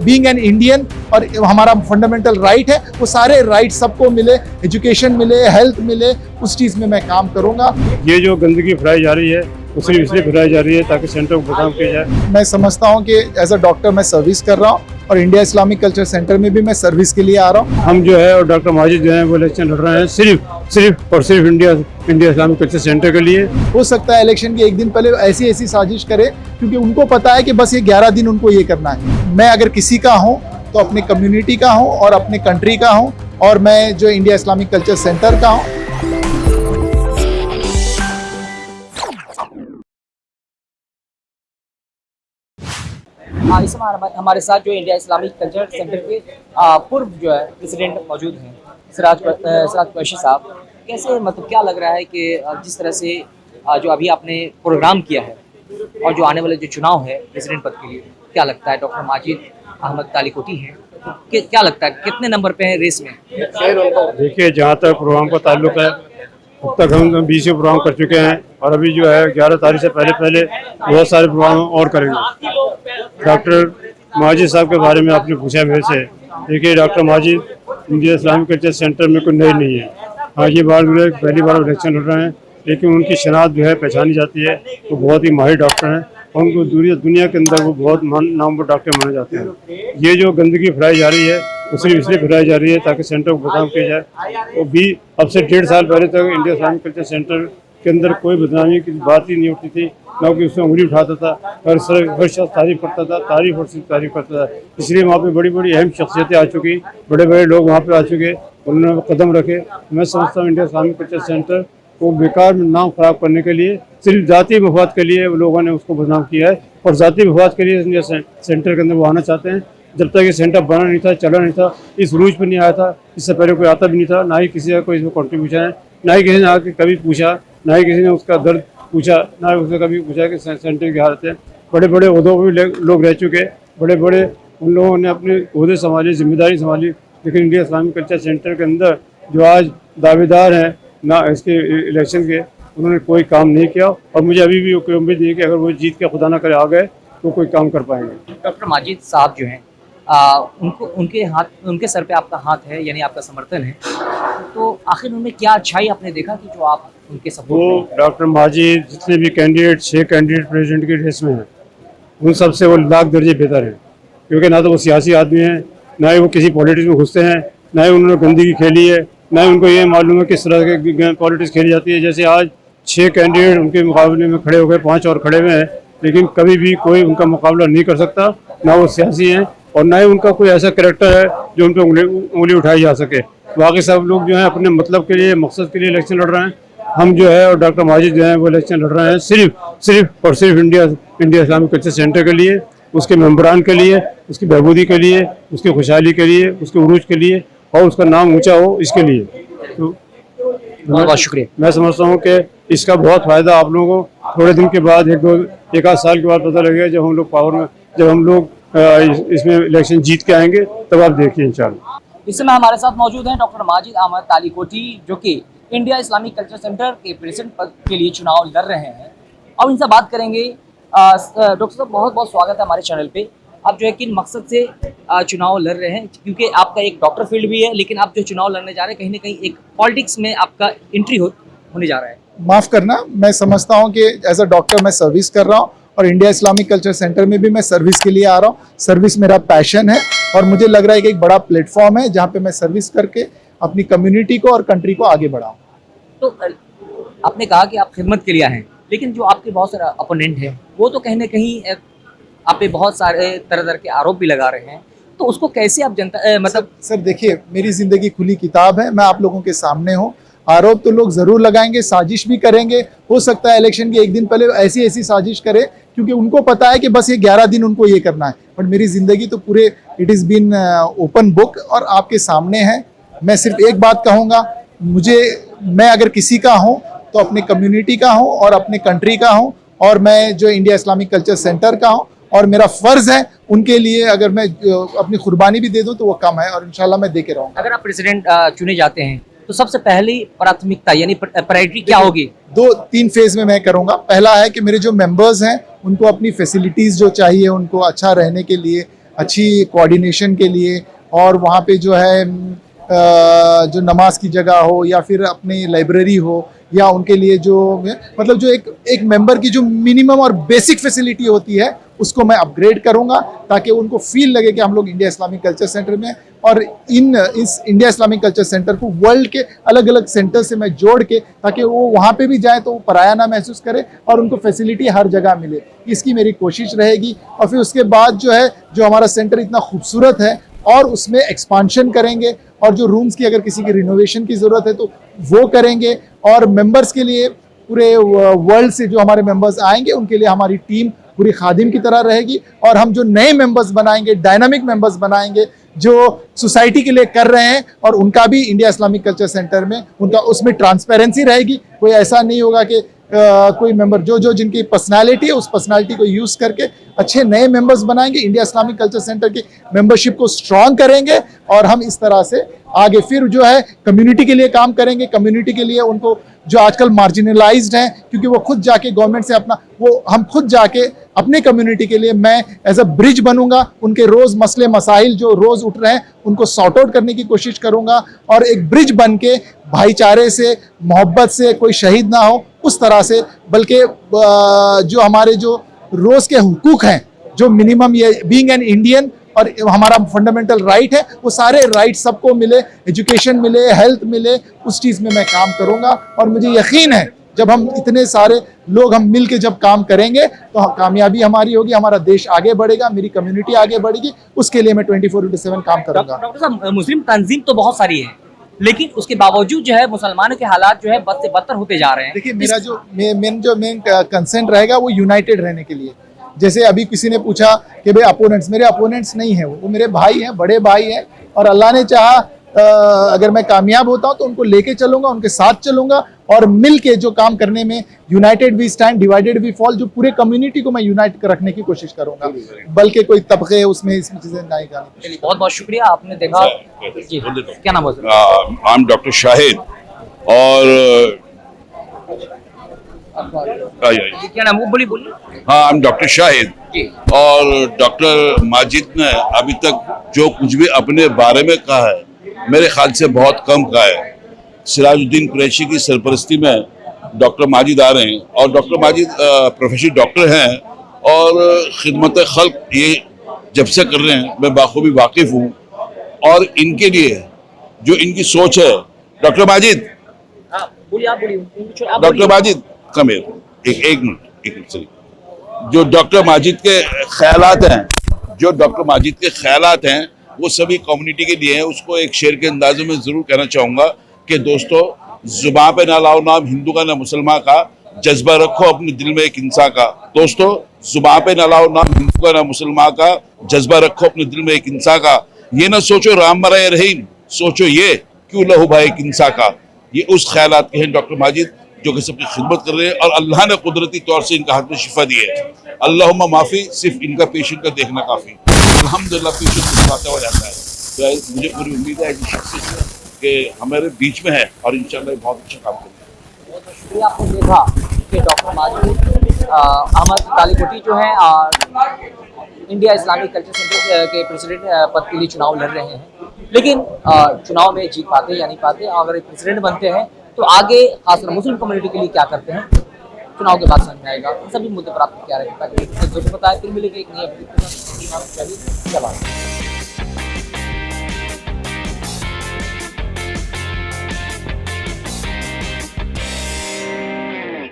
Being an Indian और हमारा fundamental right है, वो सारे राइट सबको मिले, एजुकेशन मिले, हेल्थ मिले, उस चीज़ में मैं काम करूँगा। ये जो गंदगी फैलाई जा रही है वो सिर्फ इसलिए फैलाई जा रही है ताकि सेंटर को बदनाम किया जाए। मैं समझता हूँ कि एज अ डॉक्टर मैं सर्विस कर रहा हूँ और इंडिया इस्लामिक कल्चर सेंटर में भी मैं सर्विस के लिए आ रहा हूँ। हम जो है और डॉक्टर माजिद जो है वो इलेक्शन लड़ रहे हैं सिर्फ और सिर्फ इंडिया इस्लामिक कल्चर सेंटर के लिए। हो सकता है इलेक्शन के एक दिन पहले ऐसी साजिश करे, क्योंकि उनको पता है कि बस ये 11 दिन उनको ये करना है। मैं अगर किसी का हूँ तो अपने कम्युनिटी का हूँ और अपने कंट्री का हूँ, और मैं जो इंडिया इस्लामिक कल्चर सेंटर का हूँ। इस समय हमारे साथ जो इंडिया इस्लामिक कल्चर सेंटर के पूर्व जो है प्रेसिडेंट मौजूद हैं, सिराज कुरैशी साहब। कैसे, मतलब क्या लग रहा है कि जिस तरह से जो अभी आपने प्रोग्राम किया है और जो आने वाले जो चुनाव है प्रेसिडेंट पद के लिए, क्या लगता है डॉक्टर माजिद अहमद तालिकोटी हैं, तो क्या लगता है कितने नंबर पे हैं रेस में? देखिए, जहाँ तक प्रोग्राम का ताल्लुक है अब तक हम 20 प्रोग्राम कर चुके हैं और अभी जो है 11 तारीख से पहले बहुत सारे प्रोग्राम और करेंगे। डॉक्टर माजिद साहब के बारे में आपने पूछा मेरे से। देखिए, doctor Majid India Islamic culture centre में कोई नई नहीं है। हाँ, ये बार जो है पहली बार इलेक्शन लड़ रहे हैं, लेकिन उनकी शनाख्त जो है पहचानी जाती है। वो बहुत ही माहिर डॉक्टर हैं और उनको दुनिया के अंदर वो बहुत नामवर डॉक्टर माने जाते हैं। ये जो गंदगी फैलाई जा रही है वो सिर्फ इसलिए फैलाई जा रही है ताकि सेंटर को बदनाम किया जाए। वो भी अब से 1.5 साल पहले तक इंडिया इस्लामिक कल्चर सेंटर के अंदर कोई बदनामी की बात ही नहीं उठती थी, ना कि उसमें उंगली उठाता था। हर शख्स तारीफ करता था, तारीफ और सिर्फ तारीफ करता था। इसलिए वहाँ पे बड़ी बड़ी अहम शख्सियतें आ चुकी, बड़े बड़े लोग वहाँ पे आ चुके, उन्होंने कदम रखे। मैं समझता हूँ इंडिया इस्लामिक कल्चर सेंटर को बेकार में नाम खराब करने के लिए, सिर्फ जाती मफाद के लिए लोगों ने उसको बदनाम किया है और जाती मफाद के लिए इंडिया सेंटर के अंदर वो आना चाहते हैं। जब तक ये सेंटर बना नहीं था, चला नहीं था, इस रूज पर नहीं आया था, इससे पहले कोई आता भी नहीं था, ना ही किसी का कोई इसमें कॉन्ट्रीब्यूशन है, ना ही किसी ने आके कभी पूछा, ना ही किसी ने उसका दर्द पूछा, ना ही उसने कभी पूछा कि सेंटर की हालत है। बड़े बड़े ओहदों पर भी लोग रह चुके, बड़े बड़े उन लोगों ने अपने ओहदे संभाली, जिम्मेदारी संभाली, लेकिन इंडिया इस्लामिक कल्चर सेंटर के अंदर जो आज दावेदार हैं ना इसके इलेक्शन के, उन्होंने कोई काम नहीं किया। और मुझे अभी भी कोई उम्मीद नहीं है कि अगर वो जीत के खुदा ना करे आ गए तो कोई काम कर पाएंगे। डॉक्टर माजिद साहब जो हैं, उनके सर पे आपका हाथ है, यानी आपका समर्थन है, तो आखिर उनमें क्या अच्छाई आपने देखा कि जो आप उनके सपोर्ट में? डॉक्टर माजिद जितने भी कैंडिडेट 6 कैंडिडेट प्रेसिडेंट की रेस में हैं, उन सबसे वो लाख दर्जे बेहतर हैं, क्योंकि ना तो वो सियासी आदमी हैं, ना ही वो किसी पॉलिटिक्स में घुसते हैं, ना ही उन्होंने गंदगी खेली है, ना ही उनको ये मालूम है किस तरह की पॉलिटिक्स खेली जाती है। जैसे आज 6 कैंडिडेट उनके मुकाबले में खड़े हो गए, 5 और खड़े हुए हैं, लेकिन कभी भी कोई उनका मुकाबला नहीं कर सकता। ना वो सियासी हैं और ना ही उनका कोई ऐसा कैरेक्टर है जो उन पर उंगली उठाई जा सके। बाकी सब लोग जो हैं अपने मतलब के लिए, मकसद के लिए इलेक्शन लड़ रहे हैं। हम जो है और डॉक्टर माजिद जो है वो इलेक्शन लड़ रहे हैं सिर्फ और सिर्फ इंडिया इस्लामिक कल्चर सेंटर के लिए, उसके मेम्बरान के लिए, उसकी बहबूदी के लिए, उसकी खुशहाली के लिए, उसके उरूज के लिए और उसका नाम ऊंचा हो, इसके लिए। तो बहुत शुक्रिया। मैं समझता हूँ कि इसका बहुत फ़ायदा आप लोगों को थोड़े दिन के बाद, एक आध साल के बाद पता लगेगा, जब हम लोग पावर में, जब हम लोग इसमें इलेक्शन जीत के आएंगे, तब आप देखिए इंशाल्लाह। इस समय हमारे साथ मौजूद हैं डॉक्टर माजिद अहमद तालिकोटी, जो कि इंडिया इस्लामिक कल्चर सेंटर के प्रेसिडेंट पद के लिए चुनाव लड़ रहे हैं। अब इनसे बात करेंगे। डॉक्टर साहब, बहुत बहुत स्वागत है हमारे चैनल पे। आप जो है किन मकसद से चुनाव लड़ रहे हैं, क्योंकि आपका एक डॉक्टर फील्ड भी है, लेकिन आप जो चुनाव लड़ने जा रहे हैं कहीं ना कहीं एक पॉलिटिक्स में आपका एंट्री होने जा रहा है? माफ़ करना, मैं समझता हूँ कि एज अ डॉक्टर मैं सर्विस कर रहा हूँ और इंडिया इस्लामिक कल्चर सेंटर में भी मैं सर्विस के लिए आ रहा हूँ। सर्विस मेरा पैशन है और मुझे लग रहा है कि एक बड़ा प्लेटफॉर्म है जहाँ पे मैं सर्विस करके अपनी कम्युनिटी को और कंट्री को आगे बढ़ाऊँ। तो आपने कहा कि आप खिदमत के लिए आए हैं, लेकिन जो आपके बहुत सारे अपोनेंट हैं वो तो कहीं ना कहीं आप पे बहुत सारे तरह के आरोप भी लगा रहे हैं, तो उसको कैसे आप जनता मतलब? सर देखिए, मेरी ज़िंदगी खुली किताब है, मैं आप लोगों के सामने हूँ। आरोप तो लोग ज़रूर लगाएंगे, साजिश भी करेंगे। हो सकता है इलेक्शन के एक दिन पहले ऐसी साजिश करे, क्योंकि उनको पता है कि बस ये 11 दिन उनको ये करना है। बट मेरी ज़िंदगी तो पूरे it is been open book और आपके सामने है। मैं सिर्फ एक बात कहूँगा, मैं अगर किसी का हूँ तो अपने कम्युनिटी का हूँ और अपने कंट्री का हूँ, और मैं जो इंडिया इस्लामिक कल्चर सेंटर का हूँ, और मेरा फ़र्ज़ है उनके लिए अगर मैं अपनी कुर्बानी भी दे दूँ तो वो कम है, और इंशाल्लाह मैं दे के रहूँगा। अगर आप प्रेसिडेंट चुने जाते हैं तो सबसे पहली प्राथमिकता यानी प्रायोरिटी क्या होगी? 2-3 फेज में मैं करूँगा। पहला है कि मेरे जो मेंबर्स हैं उनको अपनी फैसिलिटीज़ जो चाहिए, उनको अच्छा रहने के लिए अच्छी कोऑर्डिनेशन के लिए, और वहाँ पे जो है जो नमाज की जगह हो या फिर अपनी लाइब्रेरी हो, या उनके लिए जो मतलब जो एक मेंबर की जो मिनिमम और बेसिक फैसिलिटी होती है उसको मैं अपग्रेड करूंगा, ताकि उनको फील लगे कि हम लोग इंडिया इस्लामिक कल्चर सेंटर में, और इस इंडिया इस्लामिक कल्चर सेंटर को वर्ल्ड के अलग अलग सेंटर से मैं जोड़ के, ताकि वो वहाँ पे भी जाए तो वो पराया ना महसूस करे और उनको फैसिलिटी हर जगह मिले। इसकी मेरी कोशिश रहेगी। और फिर उसके बाद जो है, जो हमारा सेंटर इतना खूबसूरत है और उसमें एक्सपांशन करेंगे, और जो रूम्स की अगर किसी की रिनोवेशन की ज़रूरत है तो वो करेंगे। और मेंबर्स के लिए पूरे वर्ल्ड से जो हमारे मेंबर्स आएंगे उनके लिए हमारी टीम पूरी खादिम की तरह रहेगी। और हम जो नए मेंबर्स बनाएंगे, डायनामिक मेंबर्स बनाएंगे जो सोसाइटी के लिए कर रहे हैं, और उनका भी इंडिया इस्लामिक कल्चर सेंटर में उनका उसमें ट्रांसपेरेंसी रहेगी। कोई ऐसा नहीं होगा कि कोई मेंबर जो जिनकी पर्सनालिटी है उस पर्सनालिटी को यूज करके अच्छे नए मेंबर्स बनाएंगे, इंडिया इस्लामिक कल्चर सेंटर की मेंबरशिप को स्ट्रॉन्ग करेंगे, और हम इस तरह से आगे फिर जो है कम्युनिटी के लिए काम करेंगे। कम्युनिटी के लिए उनको जो आजकल मार्जिनलाइज्ड हैं, क्योंकि वो खुद जाके गवर्नमेंट से हम खुद जाके अपने कम्युनिटी के लिए मैं एज अ ब्रिज बनूंगा, उनके रोज मसले मसाइल जो रोज उठ रहे हैं उनको सॉर्ट आउट करने की कोशिश करूंगा, और एक ब्रिज बन के भाईचारे से, मोहब्बत से, कोई शहीद ना हो उस तरह से, बल्कि जो हमारे जो रोज के हुकूक हैं, जो मिनिमम ये बीइंग एन इंडियन और हमारा फंडामेंटल राइट है, वो सारे राइट सबको मिले, एजुकेशन मिले, हेल्थ मिले, उस चीज़ में मैं काम करूंगा। और मुझे यकीन है जब हम इतने सारे लोग हम मिल के जब काम करेंगे तो कामयाबी हमारी होगी, हमारा देश आगे बढ़ेगा, मेरी कम्युनिटी आगे बढ़ेगी। उसके लिए मैं 24/7 काम करूंगा। डॉक्टर साहब, मुस्लिम तंजीम तो बहुत सारी है, लेकिन उसके बावजूद जो है मुसलमानों के हालात जो है बद से बदतर होते जा रहे हैं। देखिए, मेरा जो मेन कंसेंट रहेगा वो यूनाइटेड रहने के लिए। जैसे अभी किसी ने पूछा कि भाई अपोनेंट्स, मेरे अपोनेंट्स नहीं है, वो मेरे भाई हैं, बड़े भाई हैं, और अल्लाह ने चाहा अगर मैं कामयाब होता हूं तो उनको लेके चलूंगा, उनके साथ चलूंगा, और मिल के जो काम करने में united we stand, divided we fall, जो पूरे कम्युनिटी को मैं यूनाइट रखने की कोशिश करूंगा, बल्कि कोई तबके उसमें इसमें चीजें नहीं जानी। बहुत बहुत शुक्रिया, आपने देखा। जी, क्या नाम है? आई एम डॉक्टर शाहिद, और क्या नाम? बोलिए। हाँ, आई एम डॉक्टर शाहिद, जी। और डॉक्टर माजिद ने अभी तक जो कुछ भी अपने बारे में कहा है मेरे ख्याल से बहुत कम कहा है। सिराजुद्दीन कुरैशी की सरपरस्ती में डॉक्टर माजिद आ रहे हैं, और डॉक्टर माजिद प्रोफेशनल डॉक्टर हैं, और खिदमत खल्क ये जब से कर रहे हैं मैं बाखूबी वाकिफ हूँ। और इनके लिए जो इनकी सोच है, डॉक्टर माजिद, डॉक्टर माजिद कमेर, एक मिनट सही, जो डॉक्टर माजिद के ख्यालात हैं, वो सभी कम्युनिटी के लिए हैं। उसको एक शेर के अंदाजों में जरूर कहना चाहूंगा कि दोस्तों, जुबान पे ना लाओ नाम हिंदू का ना मुसलमान का, जज्बा रखो अपने दिल में एक इंसान का। दोस्तों, जुबान पे ना लाओ नाम हिंदू का ना मुसलमान का, जज्बा रखो अपने दिल में एक इंसान का। ये ना सोचो राम मराए रहीम, सोचो ये क्यों लहू भाई एक इंसान का। ये उस ख्यालात के हैं डॉक्टर माजिद, जो कि सबकी खिदमत कर रहे हैं, और अल्लाह ने कुदरती तौर से इनका हाथ में शिफा दी है। अल्लाहुम्मा माफी, सिर्फ इनका पेशेंट का देखना काफी। अल्हम्दुलिल्लाह पेशेंट मुस्कुराता हुआ जाता है। तो मुझे पूरी उम्मीद है कि हमारे बीच में है, और इंशाल्लाह बहुत अच्छा काम करेंगे। बहुत शुक्रिया। आपने देखा कि डॉक्टर माजिद अहमद कालीकोटी जो है इंडिया इस्लामिक कल्चर सेंटर के प्रेसिडेंट पद के लिए चुनाव लड़ रहे हैं, लेकिन चुनाव में जीत पाते या नहीं पाते, अगर प्रेसिडेंट बनते हैं तो आगे खासकर मुस्लिम कम्युनिटी के लिए क्या करते हैं चुनाव के बाद समझ में आएगा। सभी मुद्दे पर आपको क्या रहेगा, ताकि बताया फिर मिलेगी एक नई अपडेट के साथ।